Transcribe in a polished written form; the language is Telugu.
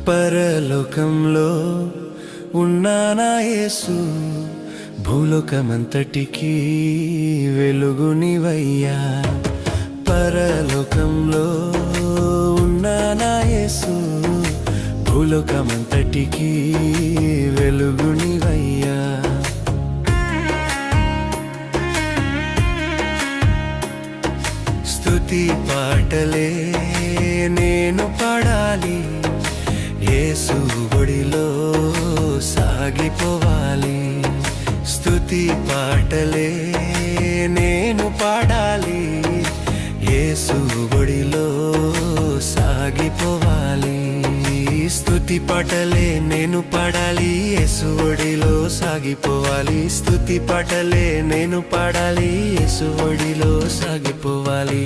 పరలోకంలో ఉన్నానా యేసు, భూలోకమంతటికి వెలుగునివయ్యా. పరలోకంలో ఉన్నానా యేసు, భూలోకమంతటికి వెలుగునివయ్యా. స్తుతి పాటలే నేను పాడాలి, యేసు ఒడిలో సాగిపోవాలి. స్తుతి పాటలే నేను పాడాలి, యేసు ఒడిలో సాగిపోవాలి. స్తుతి పాటలే నేను పాడాలి, యేసు ఒడిలో సాగిపోవాలి. స్తుతి పాటలే నేను పాడాలి, యేసు ఒడిలో సాగిపోవాలి.